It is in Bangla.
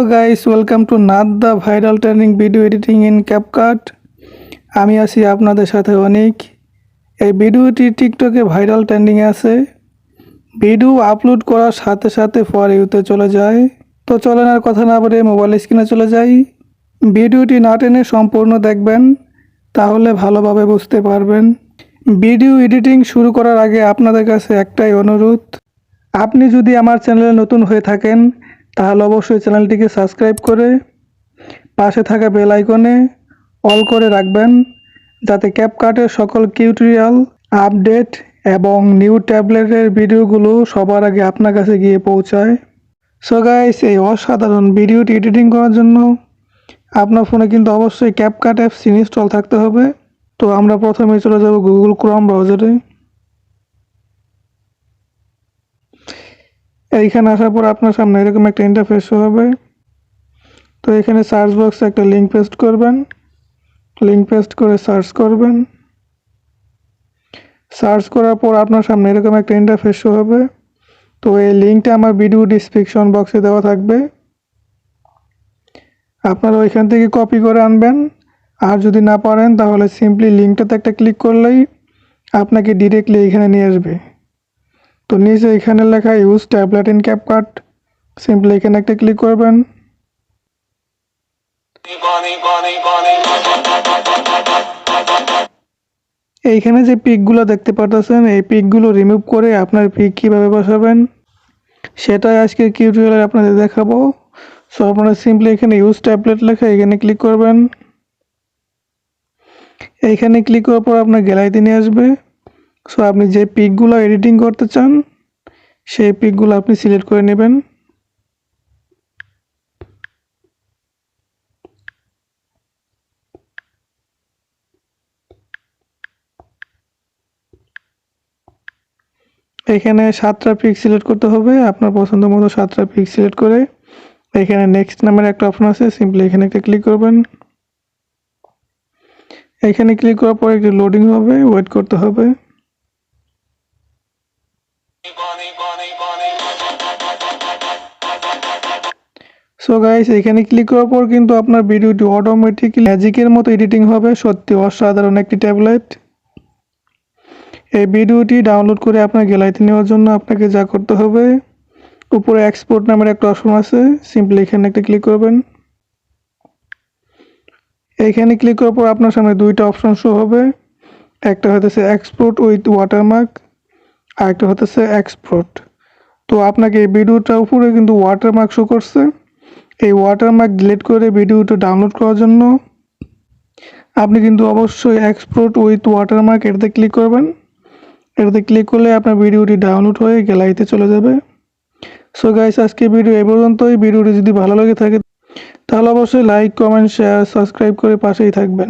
Hello guys, welcome to not the viral trending video editing in Capcut. আমি আছি আপনাদের সাথে অনিক। এই ভিডিওটি টিকটকে ভাইরাল ট্রেন্ডিং এ আছে। ভিডিও আপলোড করার সাথে সাথে ফর ইউতে চলে যায়। তো চলেন আর কথা না বলে মোবাইল স্ক্রিনে চলে যাই। ভিডিওটি না টেনে সম্পূর্ণ দেখবেন, তাহলে ভালোভাবে বুঝতে পারবেন। ভিডিও এডিটিং শুরু করার আগে আপনাদের কাছে একটাই অনুরোধ, আপনি যদি আমার চ্যানেলে নতুন হয়ে থাকেন তাহলে অবশ্যই চ্যানেলটিকে সাবস্ক্রাইব করে পাশে থাকা বেল আইকনে অল করে রাখবেন, যাতে ক্যাপকাটের সকল টিউটোরিয়াল, আপডেট এবং নিউ ট্যাবলেটের ভিডিওগুলো সবার আগে আপনার কাছে গিয়ে পৌঁছায়। সো গাইস, এই অসাধারণ ভিডিওটি এডিটিং করার জন্য আপনার ফোনে কিন্তু অবশ্যই ক্যাপকাট অ্যাপস ইনস্টল থাকতে হবে। তো আমরা প্রথমে চলে যাব গুগল ক্রোম ব্রাউজারে। এইখানে আসার পর আপনার সামনে এরকম একটা ইন্টারফেস হবে। তো এখানে সার্চ বক্সে একটা লিঙ্ক পেস্ট করবেন, লিঙ্ক পেস্ট করে সার্চ করবেন। সার্চ করার পর আপনার সামনে এরকম একটা ইন্টারফেস হবে। তো এই লিঙ্কটা আমার ভিডিও ডেসক্রিপশন বক্সে দেওয়া থাকবে, আপনারা ওইখান থেকে কপি করে আনবেন। আর যদি না পারেন তাহলে সিম্পলি লিঙ্কটাতে একটা ক্লিক করলেই আপনাকে ডিরেক্টলি এখানে নিয়ে আসবে। তো নিচে এখানে লেখা use tablet in CapCut, simply এখানে একটা ক্লিক করবেন। এইখানে যে পিকগুলো দেখতে পাচ্ছেন, এই পিকগুলো রিমুভ করে আপনার পিক কীভাবে বসাবেন সেটাই আজকের টিউটোরিয়ালে আপনাদের দেখাবো। সো আপনারা সিম্পলি এখানে ইউজ ট্যাবলেট লেখা এখানে ক্লিক করবেন। এইখানে ক্লিক করার পর আপনার গ্যালারিতে নিয়ে আসবে। সো আপনি যে পিকগুলো এডিটিং করতে চান সেই পিকগুলো আপনি সিলেক্ট করে নেবেন। এখানে 7টা পিক সিলেক্ট করতে হবে, আপনার পছন্দ মতো 7টা পিক সিলেক্ট করে এখানে নেক্সট নামের একটা অপশন আছে, সিম্পলি এখানে একটা ক্লিক করবেন। এখানে ক্লিক করার পর একটু লোডিং হবে, ওয়েট করতে হবে। সো গাইস, এখানে ক্লিক করার পর কিন্তু আপনার ভিডিওটি অটোমেটিক্যালি ম্যাজিকের মতো এডিটিং হবে। সত্যি অসাধারণ একটি ট্যাবলেট। এই ভিডিওটি ডাউনলোড করে আপনার গ্যালারিতে নেওয়ার জন্য আপনাকে যা করতে হবে, উপরে এক্সপোর্ট নামের একটা অপশন আছে, সিম্পলি এখানে একটা ক্লিক করবেন। এইখানে ক্লিক করার পর আপনার সামনে দুইটা অপশন শো হবে, একটা হতেছে এক্সপোর্ট উইথ ওয়াটারমার্ক আর একটা হতেছে এক্সপোর্ট। তো আপনাকে এই ভিডিওটার উপরে কিন্তু ওয়াটারমার্ক শো করছে। এই ওয়াটারমার্ক ডিলিট করে ভিডিওটা ডাউনলোড করার জন্য আপনি কিন্তু অবশ্যই এক্সপোর্ট উইথ ওয়াটারমার্ক এটাতে ক্লিক করবেন। এটাতে ক্লিক করলে আপনার ভিডিওটি ডাউনলোড হয়ে গ্যালারিতে চলে যাবে। সো গাইস, আজকে ভিডিও এই পর্যন্তই। ভিডিওটি যদি ভালো লেগে থাকে তাহলে অবশ্যই লাইক, কমেন্ট, শেয়ার, সাবস্ক্রাইব করে পাশেই থাকবেন।